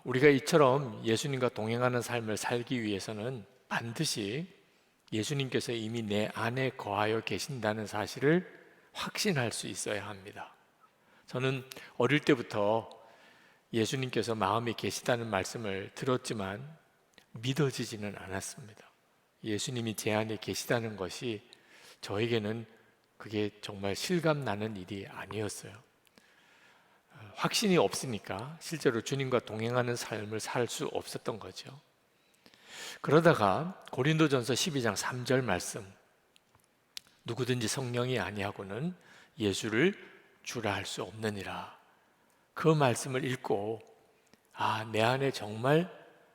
우리가 이처럼 예수님과 동행하는 삶을 살기 위해서는 반드시 예수님께서 이미 내 안에 거하여 계신다는 사실을 확신할 수 있어야 합니다. 저는 어릴 때부터 예수님께서 마음에 계시다는 말씀을 들었지만 믿어지지는 않았습니다. 예수님이 제 안에 계시다는 것이 저에게는 그게 정말 실감나는 일이 아니었어요. 확신이 없으니까 실제로 주님과 동행하는 삶을 살 수 없었던 거죠. 그러다가 고린도전서 12장 3절 말씀, 누구든지 성령이 아니하고는 예수를 주라 할 수 없느니라, 그 말씀을 읽고 내 안에 정말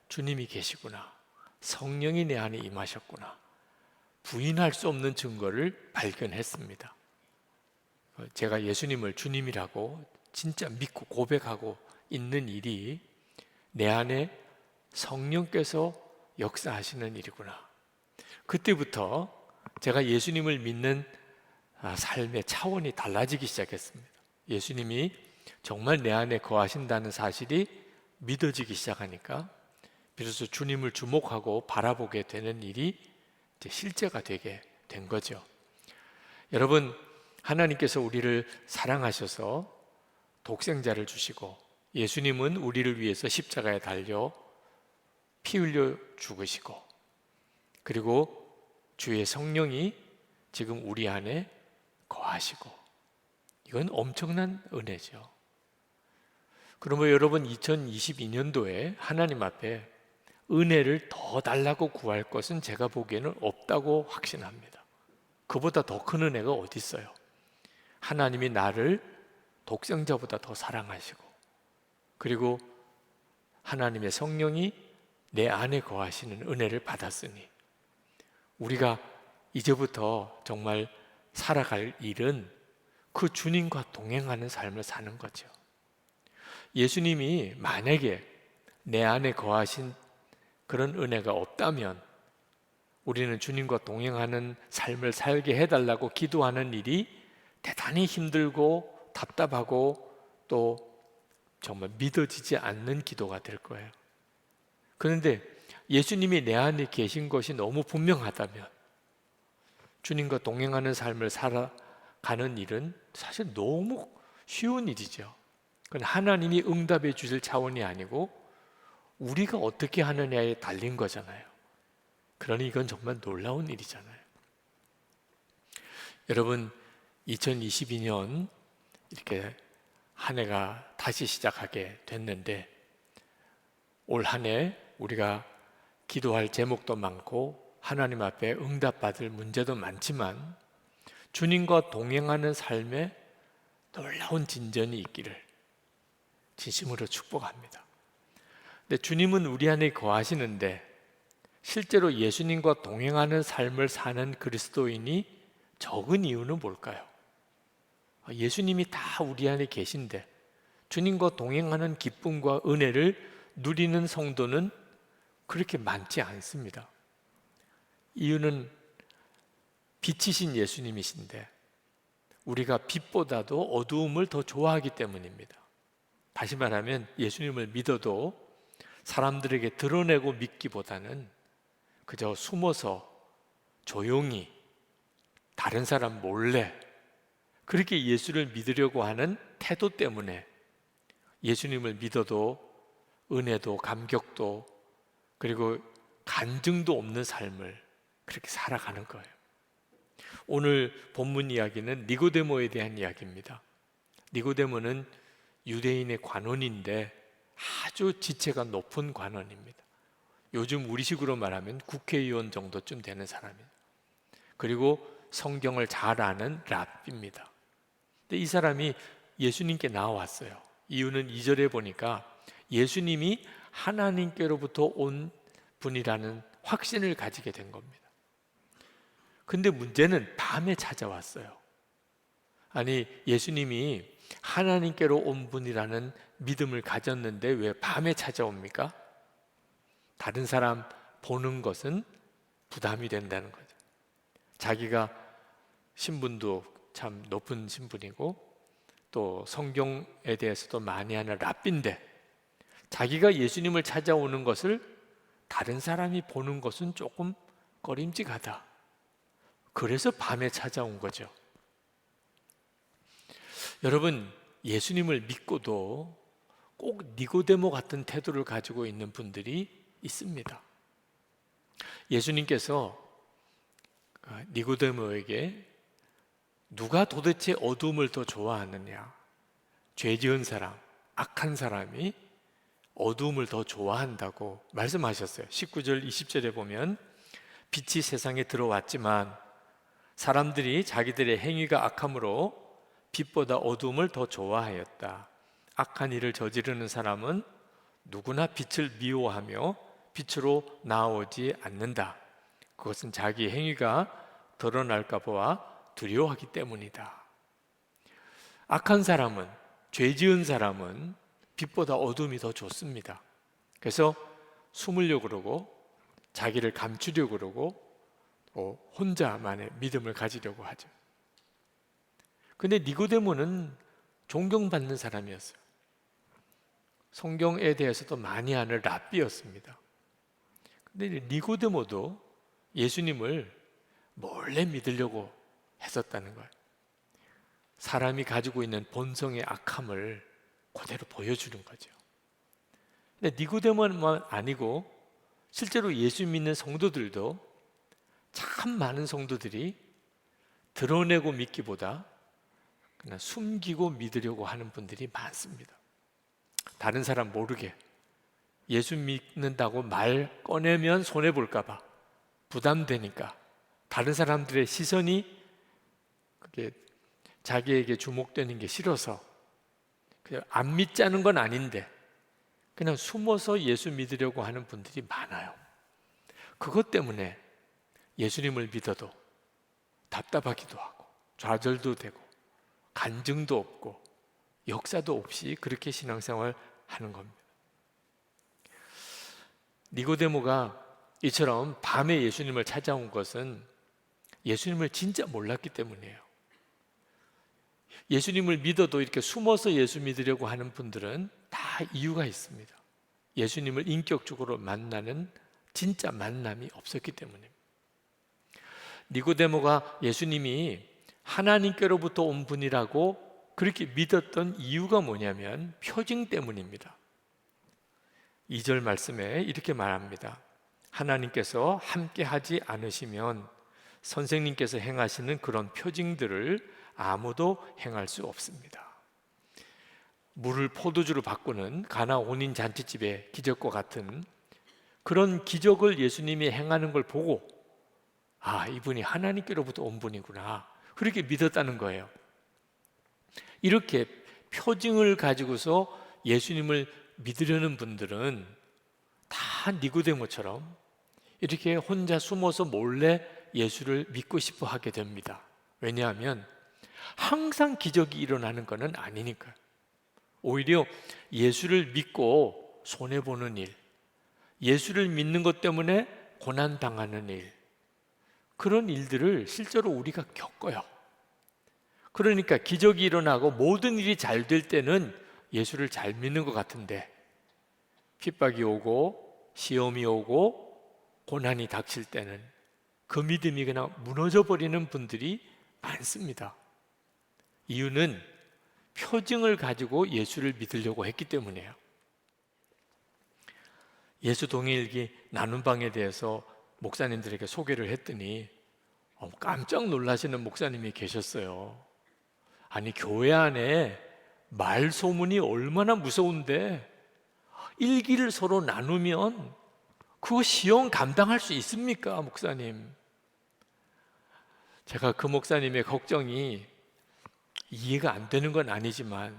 주님이 계시구나, 성령이 내 안에 임하셨구나, 부인할 수 없는 증거를 발견했습니다. 제가 예수님을 주님이라고 진짜 믿고 고백하고 있는 일이 내 안에 성령께서 역사하시는 일이구나. 그때부터 제가 예수님을 믿는 삶의 차원이 달라지기 시작했습니다. 예수님이 정말 내 안에 거하신다는 사실이 믿어지기 시작하니까 비로소 주님을 주목하고 바라보게 되는 일이 이제 실제가 되게 된 거죠. 여러분, 하나님께서 우리를 사랑하셔서 독생자를 주시고 예수님은 우리를 위해서 십자가에 달려 피 흘려 죽으시고, 그리고 주의 성령이 지금 우리 안에 거하시고, 이건 엄청난 은혜죠. 그러면 여러분, 2022년도에 하나님 앞에 은혜를 더 달라고 구할 것은 제가 보기에는 없다고 확신합니다. 그보다 더 큰 은혜가 어디 있어요? 하나님이 나를 독생자보다 더 사랑하시고, 그리고 하나님의 성령이 내 안에 거하시는 은혜를 받았으니 우리가 이제부터 정말 살아갈 일은 그 주님과 동행하는 삶을 사는 거죠. 예수님이 만약에 내 안에 거하신 그런 은혜가 없다면 우리는 주님과 동행하는 삶을 살게 해달라고 기도하는 일이 대단히 힘들고 답답하고 또 정말 믿어지지 않는 기도가 될 거예요. 그런데 예수님이 내 안에 계신 것이 너무 분명하다면 주님과 동행하는 삶을 살아가는 일은 사실 너무 쉬운 일이죠. 그건 하나님이 응답해 주실 차원이 아니고 우리가 어떻게 하느냐에 달린 거잖아요. 그러니 이건 정말 놀라운 일이잖아요. 여러분, 2022년 이렇게 한 해가 다시 시작하게 됐는데 올 한 해 우리가 기도할 제목도 많고 하나님 앞에 응답받을 문제도 많지만 주님과 동행하는 삶에 놀라운 진전이 있기를 진심으로 축복합니다. 근데 주님은 우리 안에 거하시는데 실제로 예수님과 동행하는 삶을 사는 그리스도인이 적은 이유는 뭘까요? 예수님이 다 우리 안에 계신데 주님과 동행하는 기쁨과 은혜를 누리는 성도는 그렇게 많지 않습니다. 이유는 빛이신 예수님이신데 우리가 빛보다도 어두움을 더 좋아하기 때문입니다. 다시 말하면 예수님을 믿어도 사람들에게 드러내고 믿기보다는 그저 숨어서 조용히 다른 사람 몰래 그렇게 예수를 믿으려고 하는 태도 때문에 예수님을 믿어도 은혜도 감격도 그리고 간증도 없는 삶을 그렇게 살아가는 거예요. 오늘 본문 이야기는 니고데모에 대한 이야기입니다. 니고데모는 유대인의 관원인데 아주 지체가 높은 관원입니다. 요즘 우리식으로 말하면 국회의원 정도쯤 되는 사람이에요. 그리고 성경을 잘 아는 랍비입니다. 근데 이 사람이 예수님께 나왔어요. 이유는 2절에 보니까 예수님이 하나님께로부터 온 분이라는 확신을 가지게 된 겁니다. 근데 문제는 밤에 찾아왔어요. 아니, 예수님이 하나님께로 온 분이라는 믿음을 가졌는데 왜 밤에 찾아옵니까? 다른 사람 보는 것은 부담이 된다는 거죠. 자기가 신분도 참 높은 신분이고 또 성경에 대해서도 많이 아는 랍비인데 자기가 예수님을 찾아오는 것을 다른 사람이 보는 것은 조금 꺼림직하다. 그래서 밤에 찾아온 거죠. 여러분, 예수님을 믿고도 꼭 니고데모 같은 태도를 가지고 있는 분들이 있습니다. 예수님께서 니고데모에게 누가 도대체 어둠을 더 좋아하느냐? 죄 지은 사람, 악한 사람이 어둠을 더 좋아한다고 말씀하셨어요. 19절, 20절에 보면 빛이 세상에 들어왔지만 사람들이 자기들의 행위가 악함으로 빛보다 어둠을 더 좋아하였다. 악한 일을 저지르는 사람은 누구나 빛을 미워하며 빛으로 나오지 않는다. 그것은 자기 행위가 드러날까 보아 두려워하기 때문이다. 악한 사람은, 죄 지은 사람은 빛보다 어둠이 더 좋습니다. 그래서 숨으려고 그러고 자기를 감추려고 그러고 혼자만의 믿음을 가지려고 하죠. 근데 니고데모는 존경받는 사람이었어요. 성경에 대해서도 많이 아는 랍비였습니다. 근데 니고데모도 예수님을 몰래 믿으려고 했었다는 거예요. 사람이 가지고 있는 본성의 악함을 그대로 보여주는 거죠. 근데 니고데모만 아니고 실제로 예수 믿는 성도들도 참 많은 성도들이 드러내고 믿기보다 그냥 숨기고 믿으려고 하는 분들이 많습니다. 다른 사람 모르게 예수 믿는다고 말 꺼내면 손해볼까 봐 부담되니까 다른 사람들의 시선이 그게 자기에게 주목되는 게 싫어서 그냥 안 믿자는 건 아닌데 그냥 숨어서 예수 믿으려고 하는 분들이 많아요. 그것 때문에 예수님을 믿어도 답답하기도 하고 좌절도 되고 간증도 없고 역사도 없이 그렇게 신앙생활 하는 겁니다. 니고데모가 이처럼 밤에 예수님을 찾아온 것은 예수님을 진짜 몰랐기 때문이에요. 예수님을 믿어도 이렇게 숨어서 예수 믿으려고 하는 분들은 다 이유가 있습니다. 예수님을 인격적으로 만나는 진짜 만남이 없었기 때문입니다. 니고데모가 예수님이 하나님께로부터 온 분이라고 그렇게 믿었던 이유가 뭐냐면 표징 때문입니다. 2절 말씀에 이렇게 말합니다. 하나님께서 함께 하지 않으시면 선생님께서 행하시는 그런 표징들을 아무도 행할 수 없습니다. 물을 포도주로 바꾸는 가나 혼인 잔치집의 기적과 같은 그런 기적을 예수님이 행하는 걸 보고 이분이 하나님께로부터 온 분이구나 그렇게 믿었다는 거예요. 이렇게 표징을 가지고서 예수님을 믿으려는 분들은 다 니고데모처럼 이렇게 혼자 숨어서 몰래 예수를 믿고 싶어 하게 됩니다. 왜냐하면 항상 기적이 일어나는 것은 아니니까요. 오히려 예수를 믿고 손해보는 일, 예수를 믿는 것 때문에 고난당하는 일, 그런 일들을 실제로 우리가 겪어요. 그러니까 기적이 일어나고 모든 일이 잘 될 때는 예수를 잘 믿는 것 같은데 핍박이 오고 시험이 오고 고난이 닥칠 때는 그 믿음이 그냥 무너져 버리는 분들이 많습니다. 이유는 표징을 가지고 예수를 믿으려고 했기 때문이에요. 예수 동일기 나눔방에 대해서 목사님들에게 소개를 했더니 깜짝 놀라시는 목사님이 계셨어요. 아니, 교회 안에 말 소문이 얼마나 무서운데 일기를 서로 나누면 그거 시험 감당할 수 있습니까, 목사님? 제가 그 목사님의 걱정이 이해가 안 되는 건 아니지만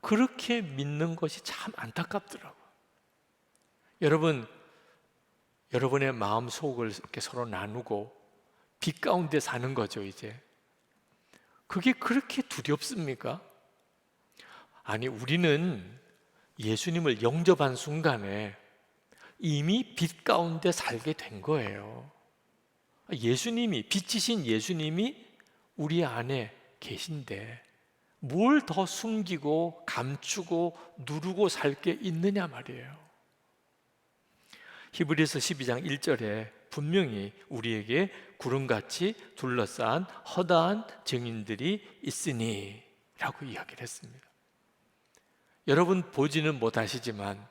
그렇게 믿는 것이 참 안타깝더라고요. 여러분, 여러분의 마음 속을 이렇게 서로 나누고 빛 가운데 사는 거죠, 이제. 그게 그렇게 두렵습니까? 아니, 우리는 예수님을 영접한 순간에 이미 빛 가운데 살게 된 거예요. 예수님이, 빛이신 예수님이 우리 안에 계신데 뭘 더 숨기고 감추고 누르고 살 게 있느냐 말이에요. 히브리서 12장 1절에 분명히 우리에게 구름같이 둘러싼 허다한 증인들이 있으니 라고 이야기를 했습니다. 여러분 보지는 못하시지만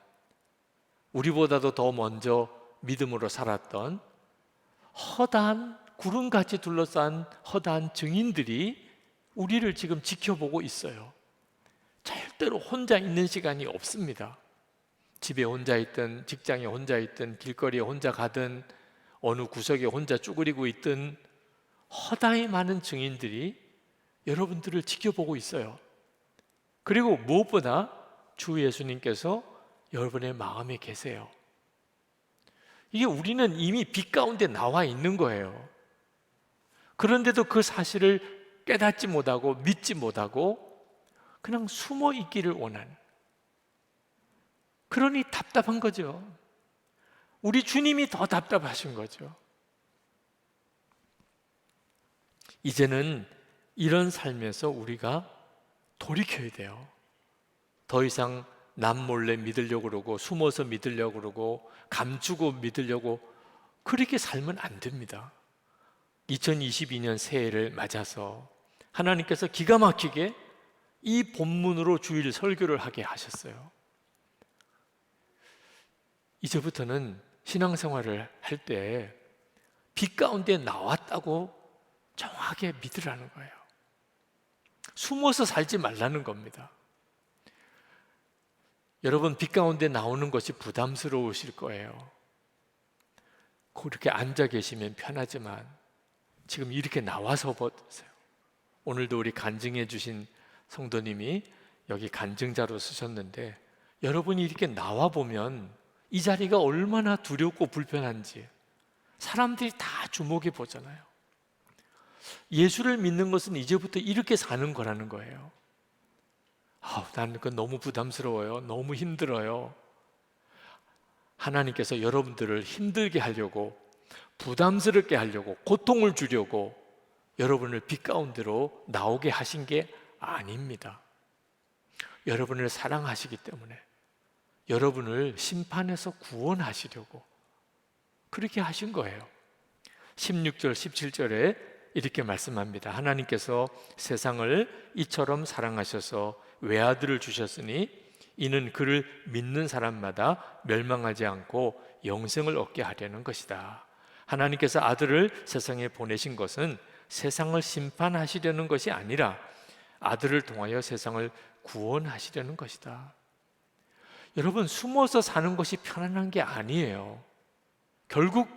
우리보다도 더 먼저 믿음으로 살았던 허다한 구름같이 둘러싼 허다한 증인들이 우리를 지금 지켜보고 있어요. 절대로 혼자 있는 시간이 없습니다. 집에 혼자 있든 직장에 혼자 있든 길거리에 혼자 가든 어느 구석에 혼자 쭈그리고 있든 허다히 많은 증인들이 여러분들을 지켜보고 있어요. 그리고 무엇보다 주 예수님께서 여러분의 마음에 계세요. 이게 우리는 이미 빛 가운데 나와 있는 거예요. 그런데도 그 사실을 깨닫지 못하고 믿지 못하고 그냥 숨어 있기를 원하는, 그러니 답답한 거죠. 우리 주님이 더 답답하신 거죠. 이제는 이런 삶에서 우리가 돌이켜야 돼요. 더 이상 남 몰래 믿으려고 그러고 숨어서 믿으려고 그러고 감추고 믿으려고 그렇게 살면 안 됩니다. 2022년 새해를 맞아서 하나님께서 기가 막히게 이 본문으로 주일 설교를 하게 하셨어요. 이제부터는 신앙생활을 할 때 빛 가운데 나왔다고 정확하게 믿으라는 거예요. 숨어서 살지 말라는 겁니다. 여러분, 빛 가운데 나오는 것이 부담스러우실 거예요. 그렇게 앉아 계시면 편하지만 지금 이렇게 나와서 보세요. 오늘도 우리 간증해 주신 성도님이 여기 간증자로 쓰셨는데, 여러분이 이렇게 나와 보면 이 자리가 얼마나 두렵고 불편한지 사람들이 다 주목해 보잖아요. 예수를 믿는 것은 이제부터 이렇게 사는 거라는 거예요. 나는 그건 너무 부담스러워요. 너무 힘들어요. 하나님께서 여러분들을 힘들게 하려고, 부담스럽게 하려고, 고통을 주려고 여러분을 빛 가운데로 나오게 하신 게 아닙니다. 여러분을 사랑하시기 때문에 여러분을 심판에서 구원하시려고 그렇게 하신 거예요. 16절, 17절에 이렇게 말씀합니다. 하나님께서 세상을 이처럼 사랑하셔서 외아들을 주셨으니 이는 그를 믿는 사람마다 멸망하지 않고 영생을 얻게 하려는 것이다. 하나님께서 아들을 세상에 보내신 것은 세상을 심판하시려는 것이 아니라 아들을 통하여 세상을 구원하시려는 것이다. 여러분, 숨어서 사는 것이 편안한 게 아니에요. 결국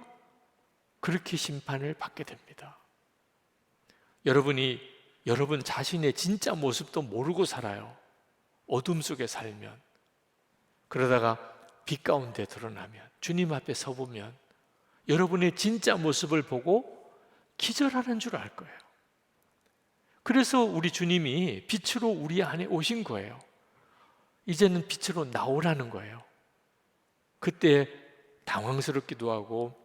그렇게 심판을 받게 됩니다. 여러분이 여러분 자신의 진짜 모습도 모르고 살아요. 어둠 속에 살면. 그러다가 빛 가운데 드러나면, 주님 앞에 서보면 여러분의 진짜 모습을 보고 기절하는 줄 알 거예요. 그래서 우리 주님이 빛으로 우리 안에 오신 거예요. 이제는 빛으로 나오라는 거예요. 그때 당황스럽기도 하고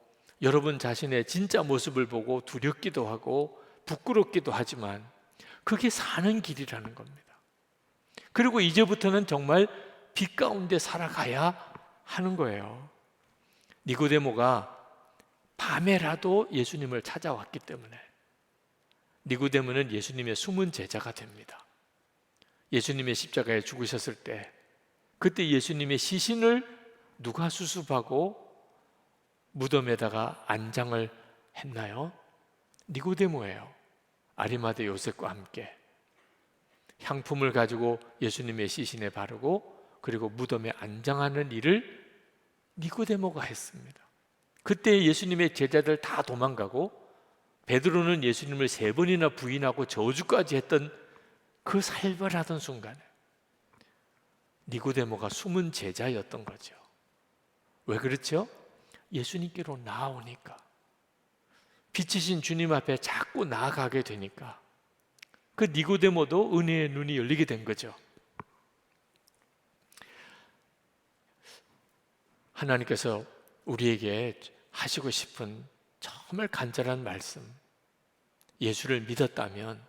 여러분 자신의 진짜 모습을 보고 두렵기도 하고 부끄럽기도 하지만 그게 사는 길이라는 겁니다. 그리고 이제부터는 정말 빛 가운데 살아가야 하는 거예요. 니고데모가 밤에라도 예수님을 찾아왔기 때문에 니고데모는 예수님의 숨은 제자가 됩니다. 예수님의 십자가에 죽으셨을 때 그때 예수님의 시신을 누가 수습하고 무덤에다가 안장을 했나요? 니고데모예요. 아리마대 요셉과 함께 향품을 가지고 예수님의 시신에 바르고 그리고 무덤에 안장하는 일을 니고데모가 했습니다. 그때 예수님의 제자들 다 도망가고 베드로는 예수님을 3번이나 부인하고 저주까지 했던 그 살벌하던 순간에 니고데모가 숨은 제자였던 거죠. 왜 그렇죠? 예수님께로 나아오니까, 빛이신 주님 앞에 자꾸 나아가게 되니까 그 니고데모도 은혜의 눈이 열리게 된 거죠. 하나님께서 우리에게 하시고 싶은 정말 간절한 말씀, 예수를 믿었다면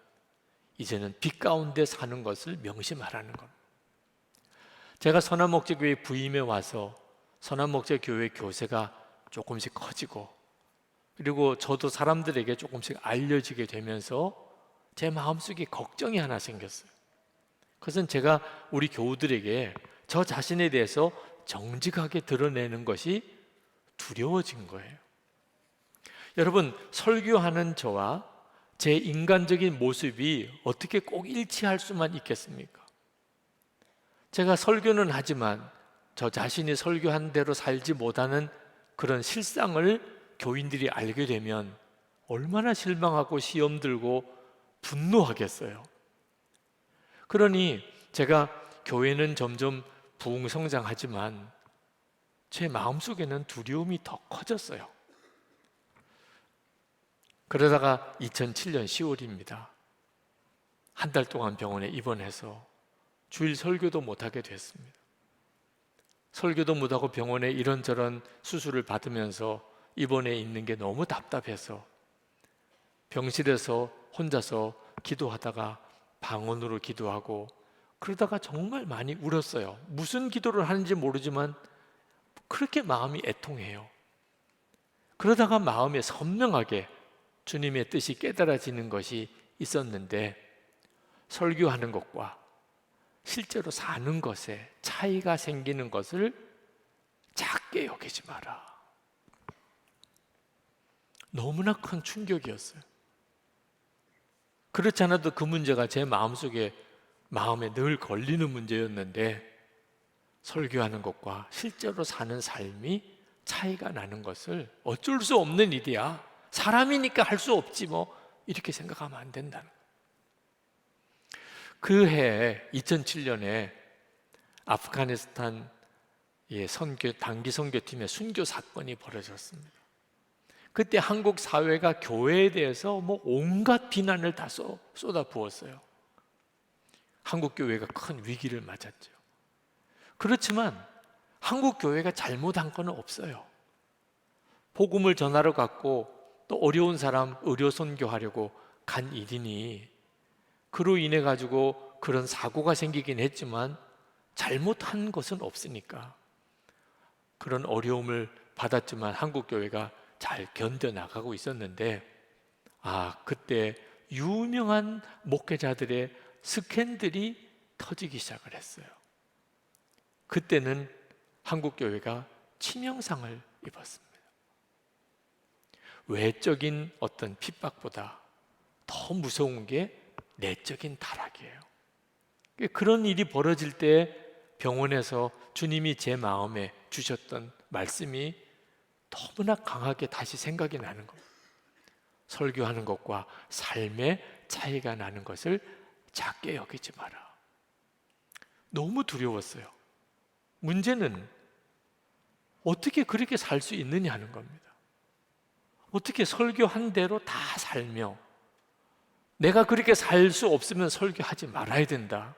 이제는 빛 가운데 사는 것을 명심하라는 겁니다. 제가 선한목자교회 부임에 와서 선한목자교회 교세가 조금씩 커지고, 그리고 저도 사람들에게 조금씩 알려지게 되면서 제 마음속에 걱정이 하나 생겼어요. 그것은 제가 우리 교우들에게 저 자신에 대해서 정직하게 드러내는 것이 두려워진 거예요. 여러분, 설교하는 저와 제 인간적인 모습이 어떻게 꼭 일치할 수만 있겠습니까? 제가 설교는 하지만 저 자신이 설교한 대로 살지 못하는 그런 실상을 교인들이 알게 되면 얼마나 실망하고 시험 들고 분노하겠어요. 그러니 제가 교회는 점점 부흥성장하지만 제 마음속에는 두려움이 더 커졌어요. 그러다가 2007년 10월입니다. 한 달 동안 병원에 입원해서 주일 설교도 못하게 됐습니다. 설교도 못하고 병원에 이런저런 수술을 받으면서 입원해 있는 게 너무 답답해서 병실에서 혼자서 기도하다가 방언으로 기도하고, 그러다가 정말 많이 울었어요. 무슨 기도를 하는지 모르지만 그렇게 마음이 애통해요. 그러다가 마음에 선명하게 주님의 뜻이 깨달아지는 것이 있었는데, 설교하는 것과 실제로 사는 것에 차이가 생기는 것을 작게 여기지 마라. 너무나 큰 충격이었어요. 그렇지 않아도 그 문제가 제 마음에 늘 걸리는 문제였는데, 설교하는 것과 실제로 사는 삶이 차이가 나는 것을 어쩔 수 없는 일이야, 사람이니까 할 수 없지 뭐, 이렇게 생각하면 안 된다는 거예요. 그 해 2007년에 아프가니스탄 단기 선교팀의 순교 사건이 벌어졌습니다. 그때 한국 사회가 교회에 대해서 온갖 비난을 다 쏟아부었어요. 한국 교회가 큰 위기를 맞았죠. 그렇지만 한국 교회가 잘못한 건 없어요. 복음을 전하러 갔고 또 어려운 사람 의료 선교하려고 간 일이니 그로 인해 가지고 그런 사고가 생기긴 했지만 잘못한 것은 없으니까 그런 어려움을 받았지만 한국 교회가 잘 견뎌나가고 있었는데, 그때 유명한 목회자들의 스캔들이 터지기 시작을 했어요. 그때는 한국 교회가 치명상을 입었습니다. 외적인 어떤 핍박보다 더 무서운 게 내적인 타락이에요. 그런 일이 벌어질 때 병원에서 주님이 제 마음에 주셨던 말씀이 너무나 강하게 다시 생각이 나는 거예요. 설교하는 것과 삶의 차이가 나는 것을 작게 여기지 마라. 너무 두려웠어요. 문제는 어떻게 그렇게 살 수 있느냐 하는 겁니다. 어떻게 설교한 대로 다 살며 내가 그렇게 살 수 없으면 설교하지 말아야 된다.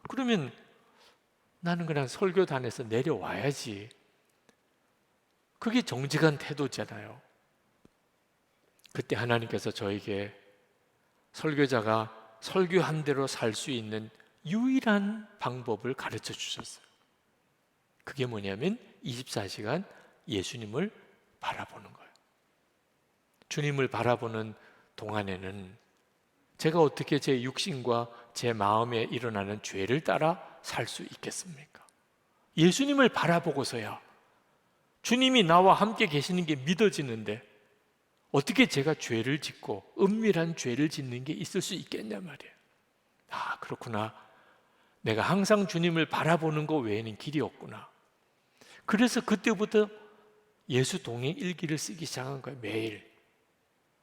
그러면 나는 그냥 설교단에서 내려와야지. 그게 정직한 태도잖아요. 그때 하나님께서 저에게 설교자가 설교한 대로 살 수 있는 유일한 방법을 가르쳐 주셨어요. 그게 뭐냐면 24시간 예수님을 바라보는 거예요. 주님을 바라보는 동안에는 제가 어떻게 제 육신과 제 마음에 일어나는 죄를 따라 살 수 있겠습니까? 예수님을 바라보고서야 주님이 나와 함께 계시는 게 믿어지는데 어떻게 제가 죄를 짓고 은밀한 죄를 짓는 게 있을 수 있겠냐 말이에요. 그렇구나. 내가 항상 주님을 바라보는 것 외에는 길이 없구나. 그래서 그때부터 예수 동행 일기를 쓰기 시작한 거예요. 매일.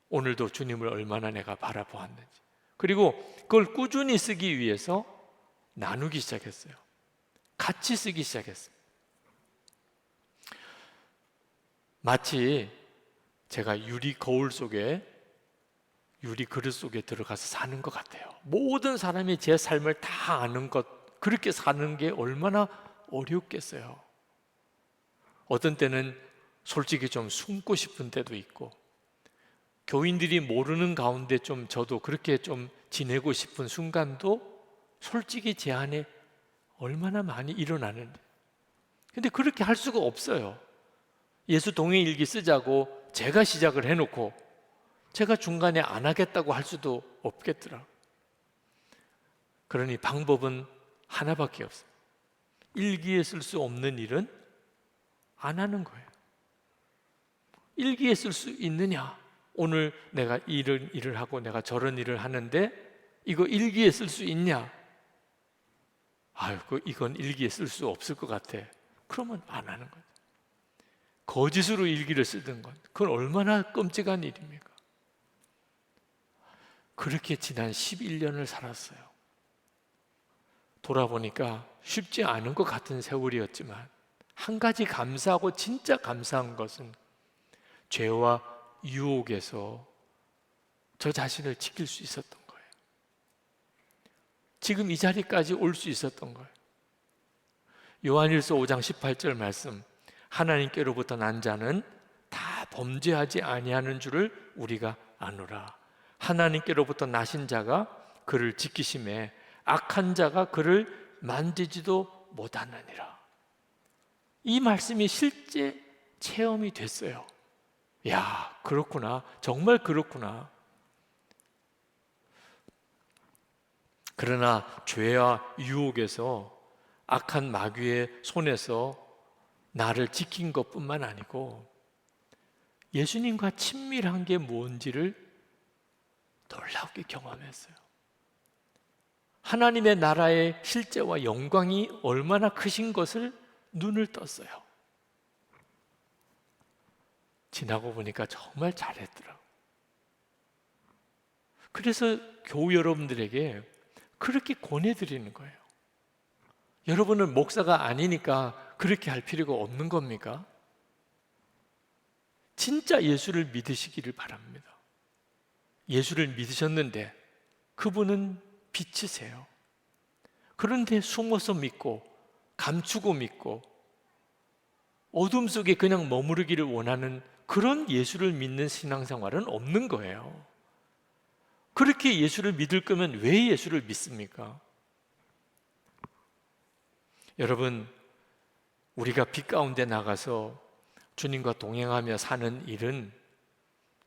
오늘도 주님을 얼마나 내가 바라보았는지. 그리고 그걸 꾸준히 쓰기 위해서 나누기 시작했어요. 같이 쓰기 시작했어요. 마치 제가 유리 거울 속에, 유리 그릇 속에 들어가서 사는 것 같아요. 모든 사람이 제 삶을 다 아는 것, 그렇게 사는 게 얼마나 어렵겠어요. 어떤 때는 솔직히 좀 숨고 싶은 때도 있고, 교인들이 모르는 가운데 좀 저도 그렇게 좀 지내고 싶은 순간도 솔직히 제 안에 얼마나 많이 일어나는데, 근데 그렇게 할 수가 없어요. 예수 동행일기 쓰자고 제가 시작을 해놓고 제가 중간에 안 하겠다고 할 수도 없겠더라. 그러니 방법은 하나밖에 없어요. 일기에 쓸 수 없는 일은 안 하는 거예요. 일기에 쓸 수 있느냐? 오늘 내가 이런 일을 하고 내가 저런 일을 하는데 이거 일기에 쓸 수 있냐? 아유, 이건 일기에 쓸 수 없을 것 같아. 그러면 안 하는 거예요. 거짓으로 일기를 쓰던 건 그건 얼마나 끔찍한 일입니까? 그렇게 지난 11년을 살았어요. 돌아보니까 쉽지 않은 것 같은 세월이었지만 한 가지 감사하고 진짜 감사한 것은 죄와 유혹에서 저 자신을 지킬 수 있었던 거예요. 지금 이 자리까지 올 수 있었던 거예요. 요한일서 5장 18절 말씀, 하나님께로부터 난 자는 다 범죄하지 아니하는 줄을 우리가 아노라. 하나님께로부터 나신 자가 그를 지키심에 악한 자가 그를 만지지도 못하느니라. 이 말씀이 실제 체험이 됐어요. 야, 그렇구나. 정말 그렇구나. 그러나 죄와 유혹에서 악한 마귀의 손에서 나를 지킨 것뿐만 아니고 예수님과 친밀한 게 뭔지를 놀랍게 경험했어요. 하나님의 나라의 실제와 영광이 얼마나 크신 것을 눈을 떴어요. 지나고 보니까 정말 잘했더라고요. 그래서 교우 여러분들에게 그렇게 권해드리는 거예요. 여러분은 목사가 아니니까 그렇게 할 필요가 없는 겁니까? 진짜 예수를 믿으시기를 바랍니다. 예수를 믿으셨는데 그분은 빛이세요. 그런데 숨어서 믿고 감추고 믿고 어둠 속에 그냥 머무르기를 원하는 그런 예수를 믿는 신앙생활은 없는 거예요. 그렇게 예수를 믿을 거면 왜 예수를 믿습니까? 여러분, 우리가 빛 가운데 나가서 주님과 동행하며 사는 일은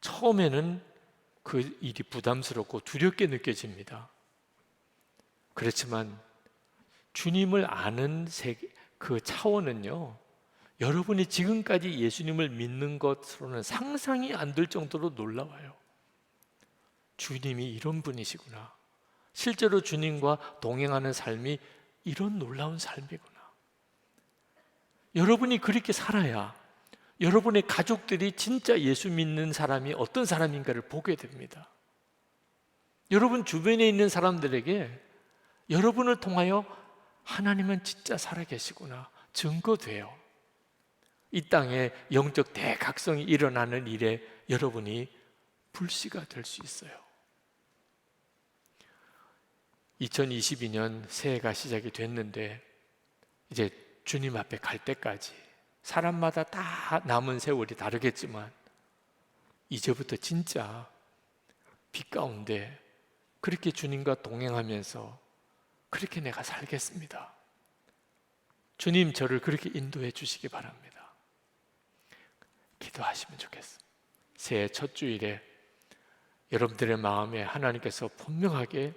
처음에는 그 일이 부담스럽고 두렵게 느껴집니다. 그렇지만 주님을 아는 그 차원은요, 여러분이 지금까지 예수님을 믿는 것으로는 상상이 안 될 정도로 놀라워요. 주님이 이런 분이시구나. 실제로 주님과 동행하는 삶이 이런 놀라운 삶이구나. 여러분이 그렇게 살아야 여러분의 가족들이 진짜 예수 믿는 사람이 어떤 사람인가를 보게 됩니다. 여러분 주변에 있는 사람들에게 여러분을 통하여 하나님은 진짜 살아계시구나 증거돼요. 이 땅에 영적 대각성이 일어나는 일에 여러분이 불씨가 될 수 있어요. 2022년 새해가 시작이 됐는데 이제 주님 앞에 갈 때까지 사람마다 다 남은 세월이 다르겠지만 이제부터 진짜 빛 가운데 그렇게 주님과 동행하면서 그렇게 내가 살겠습니다. 주님 저를 그렇게 인도해 주시기 바랍니다. 기도하시면 좋겠습니다. 새해 첫 주일에 여러분들의 마음에 하나님께서 분명하게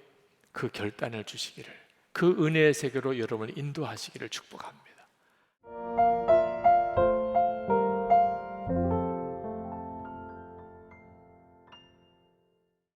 그 결단을 주시기를, 그 은혜의 세계로 여러분을 인도하시기를 축복합니다.